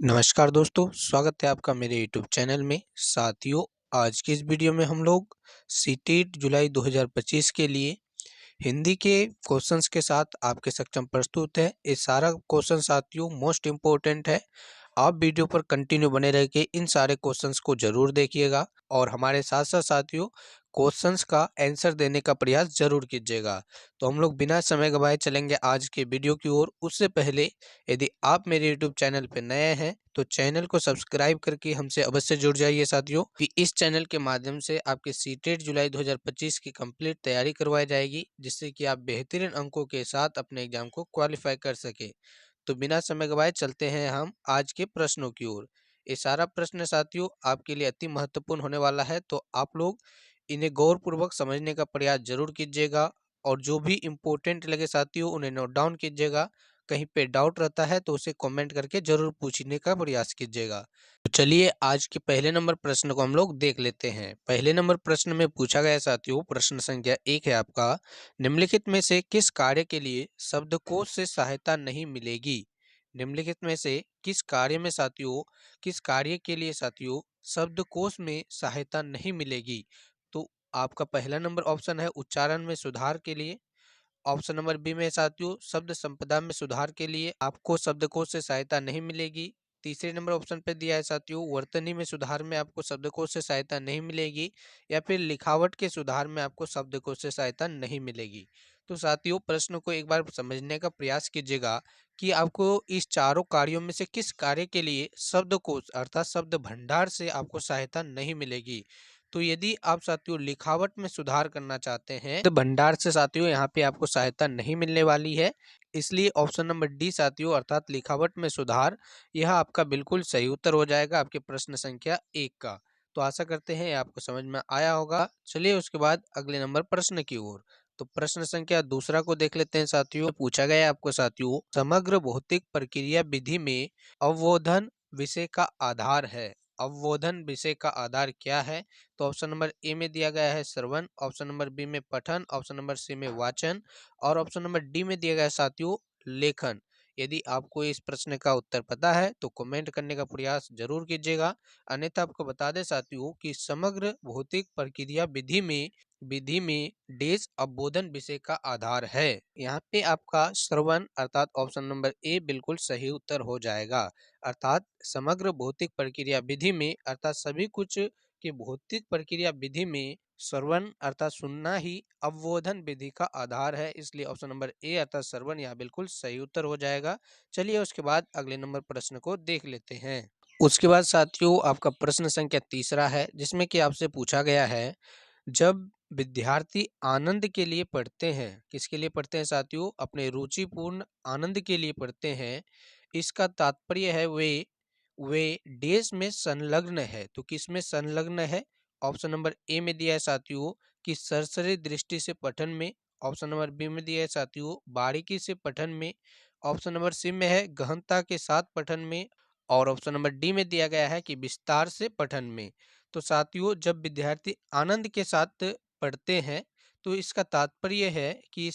नमस्कार दोस्तों, स्वागत है आपका मेरे यूट्यूब चैनल में। साथियों, आज की इस वीडियो में हम लोग सीटेट जुलाई 2025 के लिए हिंदी के क्वेश्चंस के साथ आपके सक्षम प्रस्तुत है। ये सारा क्वेश्चन साथियों मोस्ट इम्पोर्टेंट है। आप वीडियो पर कंटिन्यू बने रह के इन सारे क्वेश्चंस को जरूर देखिएगा और हमारे साथ साथ साथियों क्वेश्चंस का आंसर देने का प्रयास जरूर कीजिएगा। तो हम लोग बिना समय गवाए चलेंगे आज के वीडियो की ओर। उससे पहले यदि आप मेरे यूट्यूब चैनल पर नए हैं तो चैनल को सब्सक्राइब करके हमसे अवश्य जुड़ जाइए साथियों, कि इस चैनल के माध्यम से आपके सीटेट जुलाई 2025 की कंप्लीट तैयारी करवाई जाएगी, जिससे कि आप बेहतरीन अंकों के साथ अपने एग्जाम को क्वालिफाई कर सके। तो बिना समय गवाए चलते हैं हम आज के प्रश्नों की ओर। ये सारा प्रश्न साथियों आपके लिए अति महत्वपूर्ण होने वाला है, तो आप लोग इन्हें गौरपूर्वक समझने का प्रयास जरूर कीजिएगा और जो भी इम्पोर्टेंट लगे साथियों उन्हें नोट डाउन कीजिएगा। कहीं पे डाउट रहता है तो उसे कमेंट करके जरूर पूछने का प्रयास कीजिएगा। तो चलिए आज के पहले नंबर प्रश्न को हम लोग देख लेते हैं। पहले नंबर प्रश्न में पूछा गया साथियों, प्रश्न संख्या 1 है आपका, निम्नलिखित में से किस कार्य के लिए शब्दकोश से सहायता नहीं मिलेगी? निम्नलिखित में से किस कार्य में साथियों, किस कार्य के लिए साथियों शब्दकोश में सहायता नहीं मिलेगी? तो आपका पहला नंबर ऑप्शन है उच्चारण में सुधार के लिए। ऑप्शन नंबर बी में साथियों शब्द संपदा में सुधार के लिए आपको शब्दकोश से सहायता नहीं मिलेगी। तीसरे नंबर ऑप्शन पे दिया है साथियों वर्तनी में सुधार में आपको शब्दकोश से सहायता नहीं मिलेगी, या फिर लिखावट के सुधार में आपको शब्दकोश से सहायता नहीं मिलेगी। तो साथियों प्रश्न को एक बार समझने का प्रयास कीजिएगा कि आपको इस चारों कार्यों में से किस कार्य के लिए शब्दकोश अर्थात शब्द भंडार से आपको सहायता नहीं मिलेगी। तो यदि आप साथियों लिखावट में सुधार करना चाहते हैं तो भंडार से साथियों यहाँ पे आपको सहायता नहीं मिलने वाली है, इसलिए ऑप्शन नंबर डी साथियों अर्थात लिखावट में सुधार यह आपका बिल्कुल सही उत्तर हो जाएगा आपके प्रश्न संख्या 1 का। तो आशा करते हैं आपको समझ में आया होगा। चलिए उसके बाद अगले नंबर प्रश्न की ओर। तो प्रश्न संख्या दूसरा को देख लेते हैं साथियों। पूछा गया है आपको साथियों, समग्र भौतिक प्रक्रिया विधि में अवरोधन विषय का आधार है। अवरोधन विषय का आधार क्या है? तो ऑप्शन नंबर ए में दिया गया है श्रवण, ऑप्शन नंबर बी में पठन, ऑप्शन नंबर सी में वाचन और ऑप्शन नंबर डी में दिया गया है साथियों लेखन। यदि आपको इस प्रश्न का उत्तर पता है तो कमेंट करने का प्रयास जरूर कीजिएगा। अन्यथा आपको बता दें साथियों कि समग्र भौतिक प्रक्रिया विधि में डेज अवबोधन विषय का आधार है। यहाँ पे आपका श्रवण अर्थात ऑप्शन नंबर ए बिल्कुल सही उत्तर हो जाएगा। अर्थात समग्र भौतिक प्रक्रिया विधि में अर्थात सभी कुछ की भौतिक प्रक्रिया विधि में श्रवण अर्थात सुनना ही अवबोधन विधि का आधार है, इसलिए ऑप्शन नंबर ए अर्थात श्रवण यहाँ बिल्कुल सही उत्तर हो जाएगा। चलिए उसके बाद अगले नंबर प्रश्न को देख लेते हैं। उसके बाद साथियों आपका प्रश्न संख्या तीसरा है, जिसमें कि आपसे पूछा गया है, जब विद्यार्थी आनंद के लिए पढ़ते हैं, किसके लिए पढ़ते हैं साथियों? अपने रुचिपूर्ण आनंद के लिए पढ़ते हैं। इसका तात्पर्य है वे देश में संलग्न है। तो किस में संलग्न है? ऑप्शन नंबर ए में दिया है साथियों कि सरसरी दृष्टि से पठन में, ऑप्शन नंबर बी में दिया है साथियों बारीकी से पठन में, ऑप्शन नंबर सी में है गहनता के साथ पठन में और ऑप्शन नंबर डी में दिया गया है कि विस्तार से पठन में। तो साथियों जब विद्यार्थी आनंद के साथ पढ़ते हैं तो इसका तात्पर्य है कि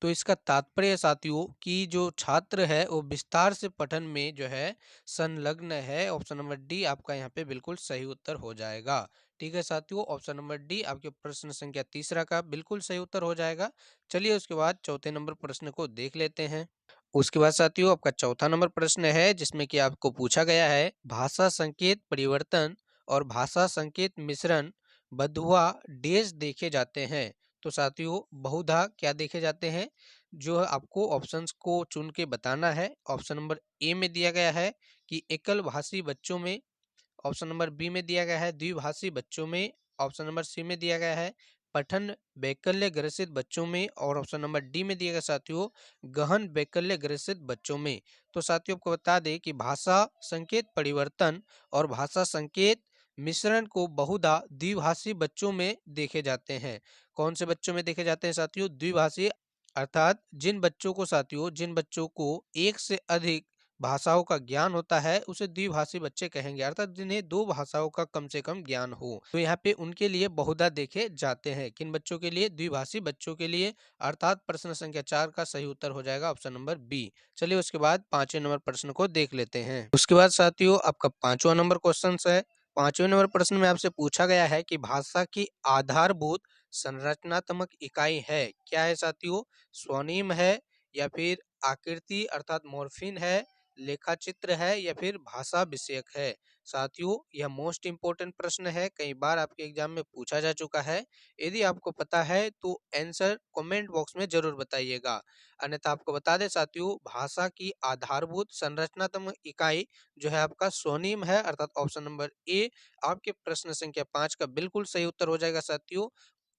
इसका तात्पर्य साथियों कि जो छात्र है वो विस्तार से पठन में जो है संलग्न है। ऑप्शन नंबर डी आपका यहाँ पे बिल्कुल सही उत्तर हो जाएगा। ठीक है साथियों, ऑप्शन नंबर डी आपके प्रश्न संख्या तीसरा का बिल्कुल सही उत्तर हो जाएगा। चलिए उसके बाद चौथे नंबर प्रश्न को देख लेते हैं। उसके बाद साथियों आपका चौथा नंबर प्रश्न है, जिसमें कि आपको पूछा गया है, भाषा संकेत परिवर्तन और भाषा संकेत मिश्रण बधुआ डेज देखे जाते हैं। तो साथियों बहुधा क्या देखे जाते हैं, जो आपको ऑप्शंस को चुन के बताना है। ऑप्शन नंबर ए में दिया गया है कि एकल भाषी बच्चों में, ऑप्शन नंबर बी में दिया गया है द्विभाषी बच्चों में, ऑप्शन नंबर सी में दिया गया है पठन वैकल्य ग्रसित बच्चों में और ऑप्शन नंबर डी में दिया गया साथियों गहन वैकल्य ग्रसित बच्चों में। तो साथियों आपको बता दें कि भाषा संकेत परिवर्तन और भाषा संकेत मिश्रण को बहुधा द्विभाषी बच्चों में देखे जाते हैं। कौन से बच्चों में देखे जाते हैं साथियों? द्विभाषी अर्थात जिन बच्चों को साथियों जिन बच्चों को एक से अधिक भाषाओं का ज्ञान होता है उसे द्विभाषी बच्चे कहेंगे, अर्थात जिन्हें दो भाषाओं का कम से कम ज्ञान हो। तो यहाँ पे उनके लिए बहुधा देखे जाते हैं। किन बच्चों के लिए? द्विभाषी बच्चों के लिए, अर्थात प्रश्न संख्या 4 का सही उत्तर हो जाएगा ऑप्शन नंबर बी। चलिए उसके बाद 5वें नंबर प्रश्न को देख लेते हैं। उसके बाद साथियों आपका 5वां नंबर क्वेश्चन है। 5वें नंबर प्रश्न में आपसे पूछा गया है कि भाषा की आधारभूत संरचनात्मक इकाई है। क्या है साथियों? स्वनिम है, या फिर आकृति अर्थात मॉर्फिन है, लेखा चित्र है, या फिर भाषा विषयक है। साथियों यह मोस्ट इंपोर्टेंट प्रश्न है, कई बार आपके एग्जाम में पूछा जा चुका है। यदि आपको पता है तो आंसर कमेंट बॉक्स में जरूर बताइएगा। अन्यथा आपको बता दें साथियों, भाषा की आधारभूत संरचनात्मक इकाई जो है आपका स्वनिम है, अर्थात ऑप्शन नंबर ए आपके प्रश्न संख्या 5 का बिल्कुल सही उत्तर हो जाएगा। साथियों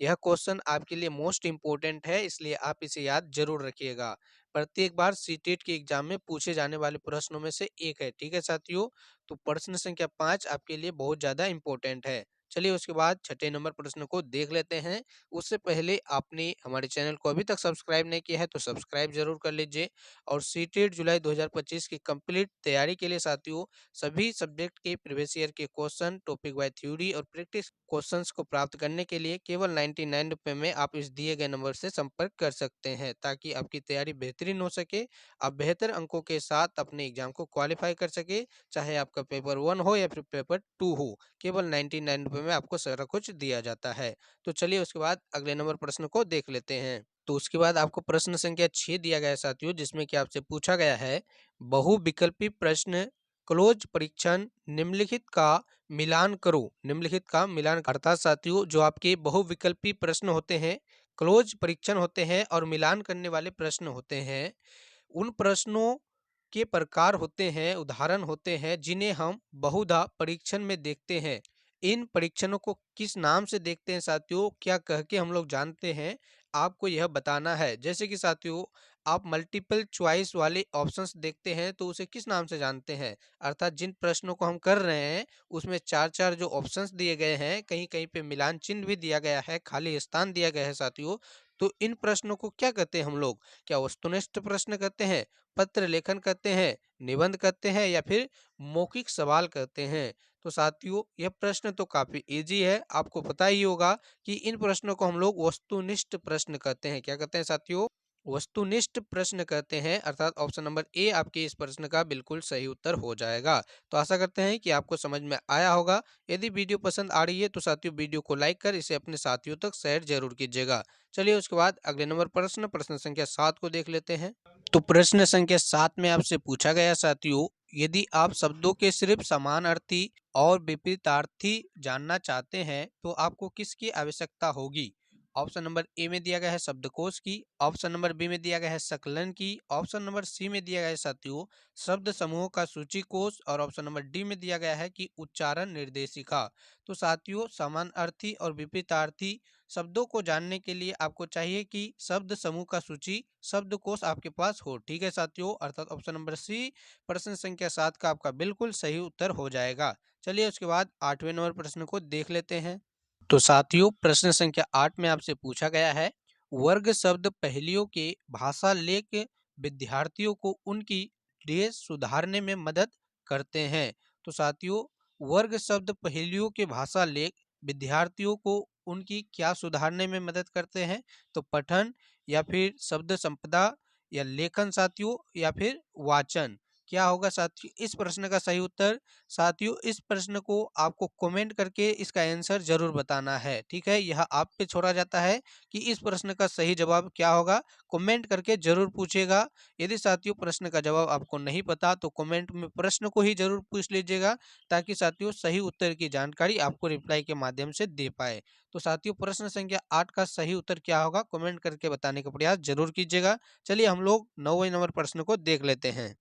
यह क्वेश्चन आपके लिए मोस्ट इंपोर्टेंट है, इसलिए आप इसे याद जरूर रखिएगा। प्रत्येक बार सीटेट के एग्जाम में पूछे जाने वाले प्रश्नों में से एक है। ठीक है साथियों, तो प्रश्न संख्या 5 आपके लिए बहुत ज्यादा इंपॉर्टेंट है। चलिए उसके बाद 6 नंबर प्रश्न को देख लेते हैं। उससे पहले आपने हमारे चैनल को अभी तक सब्सक्राइब नहीं किया है तो सब्सक्राइब जरूर कर लीजिए। और सीटेट जुलाई 2025 की कंप्लीट तैयारी के लिए साथियों सभी सब्जेक्ट के प्रीवियस ईयर के क्वेश्चन, टॉपिक वाइज थ्योरी और प्रैक्टिस क्वेश्चंस को प्राप्त करने के लिए केवल 99 रुपए में आप इस दिए गए नंबर से संपर्क कर सकते हैं, ताकि आपकी तैयारी बेहतरीन हो सके, आप बेहतर अंकों के साथ अपने एग्जाम को क्वालिफाई कर सके। चाहे आपका पेपर 1 हो या फिर पेपर 2 हो, केवल 99 रुपए में आपको सारा कुछ दिया जाता है। तो चलिए उसके बाद अगले नंबर प्रश्न को देख लेते हैं। तो उसके बाद आपको प्रश्न संख्या 6 दिया गया है साथियों, जिसमें कि आपसे पूछा गया है बहुविकल्पी प्रश्न क्लोज परीक्षण निम्नलिखित का मिलान करो। निम्नलिखित का मिलान, अर्थात साथियों जो आपके बहुविकल्पी प्रश्न होते हैं, क्लोज परीक्षण होते हैं और मिलान करने वाले प्रश्न होते हैं, उन प्रश्नों के प्रकार होते हैं, उदाहरण होते हैं जिन्हें हम बहुधा परीक्षण में देखते हैं। इन परीक्षणों को किस नाम से देखते हैं साथियों, क्या कह के हम लोग जानते हैं, आपको यह बताना है। जैसे कि साथियों आप मल्टीपल चॉइस वाले ऑप्शंस देखते हैं तो उसे किस नाम से जानते हैं, अर्थात जिन प्रश्नों को हम कर रहे हैं उसमें चार चार जो ऑप्शंस दिए गए हैं, कहीं कहीं पे मिलान चिन्ह भी दिया गया है, खाली स्थान दिया गया है साथियों, तो इन प्रश्नों को क्या कहते हैं हम लोग? क्या वस्तुनिष्ठ प्रश्न कहते हैं, पत्र लेखन कहते हैं, निबंध कहते हैं, या फिर मौखिक सवाल कहते हैं? तो साथियों यह प्रश्न तो काफी इजी है, आपको पता ही होगा कि इन प्रश्नों को हम लोग वस्तुनिष्ठ प्रश्न कहते हैं। क्या कहते हैं साथियों? वस्तुनिष्ठ प्रश्न कहते हैं, अर्थात ऑप्शन नंबर ए आपके इस प्रश्न का बिल्कुल सही उत्तर हो जाएगा। तो आशा करते हैं कि आपको समझ में आया होगा। यदि वीडियो पसंद आ रही है तो साथियों वीडियो को लाइक कर इसे अपने साथियों तक शेयर जरूर कीजिएगा। चलिए उसके बाद अगले नंबर प्रश्न, प्रश्न संख्या 7 को देख लेते हैं। तो प्रश्न संख्या 7 में आपसे पूछा गया साथियों, यदि आप शब्दों के सिर्फ समानार्थी और विपरीतार्थी जानना चाहते हैं तो आपको किसकी आवश्यकता होगी? ऑप्शन नंबर ए में दिया गया है शब्दकोश की, ऑप्शन नंबर बी में दिया गया है संकलन की, ऑप्शन नंबर सी में दिया गया है साथियों शब्द समूहों का सूची कोश, और ऑप्शन नंबर डी में दिया गया है कि उच्चारण निर्देशिका। तो साथियों समानार्थी और विपरीतार्थी शब्दों को जानने के लिए आपको चाहिए कि शब्द समूह का सूची शब्दकोश आपके पास हो। ठीक है साथियों, अर्थात ऑप्शन नंबर सी प्रश्न संख्या 7 का आपका बिल्कुल सही उत्तर हो जाएगा। चलिए उसके बाद 8वें नंबर प्रश्न को देख लेते हैं। तो साथियों प्रश्न संख्या 8 में आपसे पूछा गया है वर्ग शब्द पहेलियों के भाषा लेख विद्यार्थियों को उनकी ड्रेस सुधारने में मदद करते हैं। तो साथियों वर्ग शब्द पहेलियों के भाषा लेख विद्यार्थियों को उनकी क्या सुधारने में मदद करते हैं? तो पठन, या फिर शब्द संपदा, या लेखन साथियों, या फिर वाचन। क्या होगा साथियों इस प्रश्न का सही उत्तर? साथियों इस प्रश्न को आपको कमेंट करके इसका आंसर जरूर बताना है। ठीक है, यह आप पे छोड़ा जाता है कि इस प्रश्न का सही जवाब क्या होगा, कमेंट करके जरूर पूछेगा। यदि साथियों प्रश्न का जवाब आपको नहीं पता तो कमेंट में प्रश्न को ही जरूर पूछ लीजिएगा, ताकि साथियों सही उत्तर की जानकारी आपको रिप्लाई के माध्यम से दे पाए। तो साथियों प्रश्न संख्या 8 का सही उत्तर क्या होगा कमेंट करके बताने का प्रयास जरूर कीजिएगा। चलिए हम लोग 9वें नंबर प्रश्न को देख लेते हैं।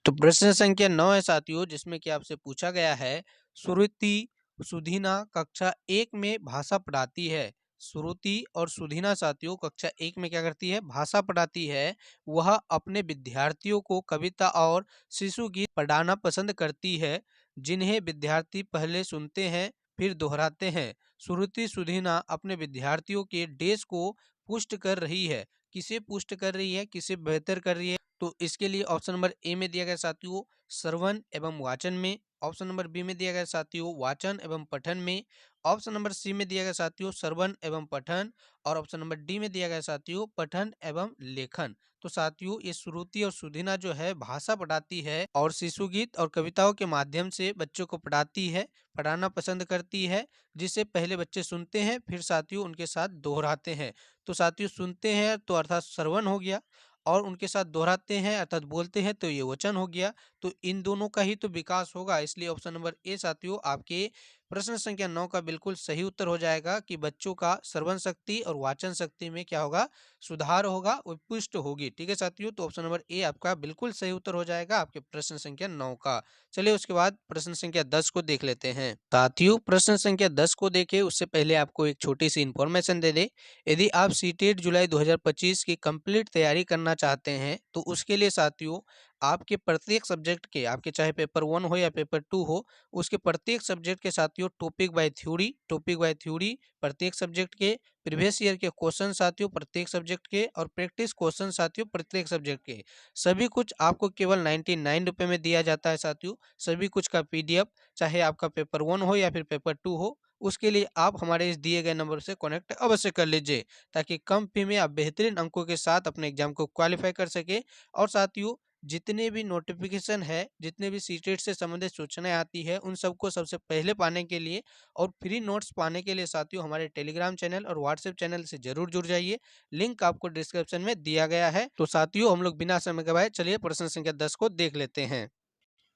तो प्रश्न संख्या 9 है साथियों, जिसमें कि आपसे पूछा गया है श्रुति सुधीना कक्षा 1 में भाषा पढ़ाती है। श्रुति और सुधीना साथियों कक्षा 1 में क्या करती है? भाषा पढ़ाती है। वह अपने विद्यार्थियों को कविता और शिशु गीत पढ़ाना पसंद करती है, जिन्हें विद्यार्थी पहले सुनते हैं फिर दोहराते हैं। श्रुति सुधीना अपने विद्यार्थियों के डेस को पुष्ट कर रही है। किसे पुष्ट कर रही है, किसे बेहतर कर रही है? तो इसके लिए ऑप्शन नंबर ए में दिया गया साथियों श्रवण एवं वाचन में, ऑप्शन नंबर बी में दिया गया साथियों वाचन एवं पठन में, ऑप्शन नंबर सी में दिया गया साथियों श्रवण एवं पठन, और ऑप्शन नंबर डी में दिया गया साथियों पठन एवं लेखन। तो साथियों ये श्रुति और सुधिना जो है भाषा पढ़ाती है और शिशु गीत और कविताओं के माध्यम से बच्चों को पढ़ाती है, पढ़ाना पसंद करती है, जिसे पहले बच्चे सुनते हैं फिर साथियों उनके साथ दोहराते हैं। तो साथियों सुनते हैं तो अर्थात श्रवण हो गया, और उनके साथ दोहराते हैं अर्थात बोलते हैं तो ये वचन हो गया। तो इन दोनों का ही तो विकास होगा, इसलिए ऑप्शन नंबर ए साथियों आपके प्रश्न संख्या 9 का बिल्कुल सही उत्तर हो जाएगा कि बच्चों का श्रवण शक्ति और वाचन शक्ति में क्या होगा, सुधार होगा, वो पुष्ट होगी। ठीक है साथियों, तो ऑप्शन नंबर ए आपका बिल्कुल सही उत्तर हो जाएगा आपके प्रश्न संख्या 9 का। चलिए उसके बाद प्रश्न संख्या 10 को देख लेते हैं। साथियों प्रश्न संख्या 10 को देखें उससे पहले आपको एक छोटी सी इंफॉर्मेशन दे दे। यदि आप सीटेट जुलाई 2025 की कंप्लीट तैयारी करना चाहते हैं तो उसके लिए साथियों आपके प्रत्येक सब्जेक्ट के, आपके चाहे पेपर 1 हो या पेपर 2 हो, उसके प्रत्येक सब्जेक्ट के साथियों टॉपिक बाय थ्योरी प्रत्येक सब्जेक्ट के, प्रीवियस ईयर के क्वेश्चन साथियों प्रत्येक सब्जेक्ट के, और प्रैक्टिस क्वेश्चन साथियों प्रत्येक सब्जेक्ट के, सभी कुछ आपको केवल 99 रुपये में दिया जाता है साथियों। सभी कुछ का पीडीएफ, चाहे आपका पेपर 1 हो या फिर पेपर 2 हो, उसके लिए आप हमारे इस दिए गए नंबर से कनेक्ट अवश्य कर लीजिए, ताकि कम फी में आप बेहतरीन अंकों के साथ अपने एग्जाम को क्वालिफाई कर सके। और साथियों जितने भी नोटिफिकेशन है, जितने भी सीटेट से संबंधित सूचनाएं आती है, उन सबको सबसे पहले पाने के लिए और फ्री नोट्स पाने के लिए साथियों हमारे टेलीग्राम चैनल और व्हाट्सएप चैनल से जरूर जुड़ जाइए। लिंक आपको डिस्क्रिप्शन में दिया गया है। तो साथियों हम लोग बिना समय गवाए चलिए प्रश्न संख्या 10 को देख लेते हैं।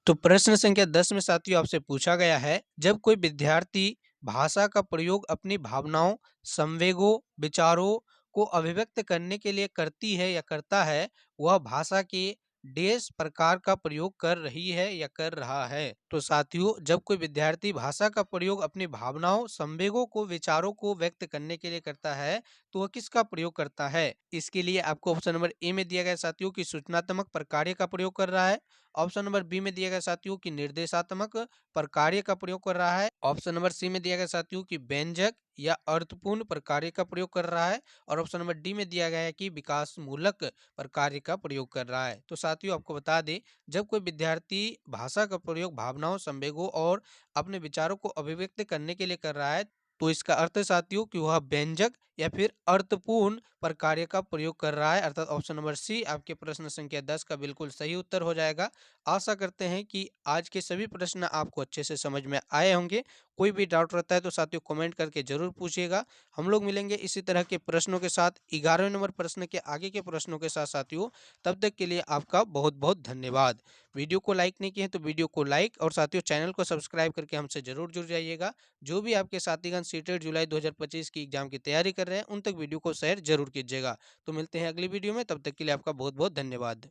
तो प्रश्न संख्या 10 में साथियों आपसे पूछा गया है, जब कोई विद्यार्थी भाषा का प्रयोग अपनी भावनाओं, संवेगों, विचारों को अभिव्यक्त करने के लिए करती है या करता है, वह भाषा के डेस प्रकार का प्रयोग कर रही है या कर रहा है। तो साथियों जब कोई विद्यार्थी भाषा का प्रयोग अपनी भावनाओं, संवेगों को, विचारों को व्यक्त करने के लिए करता है, तो वह किसका प्रयोग करता है? इसके लिए आपको ऑप्शन नंबर ए में दिया गया साथियों की सूचनात्मक प्रकार्य का प्रयोग कर रहा है, ऑप्शन नंबर बी में दिया गया साथियों की निर्देशात्मक प्रकार्य का प्रयोग कर रहा है, ऑप्शन नंबर सी में दिया गया साथियों की व्यंजक या अर्थपूर्ण प्रकार्य का प्रयोग कर रहा है, और ऑप्शन नंबर डी में दिया गया है कि विकासमूलक प्रकार्य का प्रयोग कर रहा है। तो साथियों आपको बता दें, जब कोई विद्यार्थी भाषा का प्रयोग भावनाओं, संवेगों और अपने विचारों को अभिव्यक्त करने के लिए कर रहा है, तो इसका अर्थ है साथियों कि वह व्यंजक या फिर अर्थपूर्ण प्रकार्य का प्रयोग कर रहा है, अर्थात ऑप्शन नंबर सी आपके प्रश्न संख्या 10 का बिल्कुल सही उत्तर हो जाएगा। आशा करते हैं कि आज के सभी प्रश्न आपको अच्छे से समझ में आए होंगे। कोई भी डाउट रहता है तो साथियों कमेंट करके जरूर पूछिएगा। हम लोग मिलेंगे इसी तरह के प्रश्नों के साथ 11वें नंबर प्रश्न के आगे के प्रश्नों के साथ साथियों। तब तक के लिए आपका बहुत बहुत धन्यवाद। वीडियो को लाइक नहीं किए तो वीडियो को लाइक, और साथियों चैनल को सब्सक्राइब करके हमसे जरूर जुड़ जाइएगा। जो भी आपके साथीगण सीटेट जुलाई 2025 की एग्जाम की तैयारी कर रहे हैं उन तक वीडियो को शेयर जरूर कीजिएगा। तो मिलते हैं अगली वीडियो में, तब तक के लिए आपका बहुत बहुत धन्यवाद।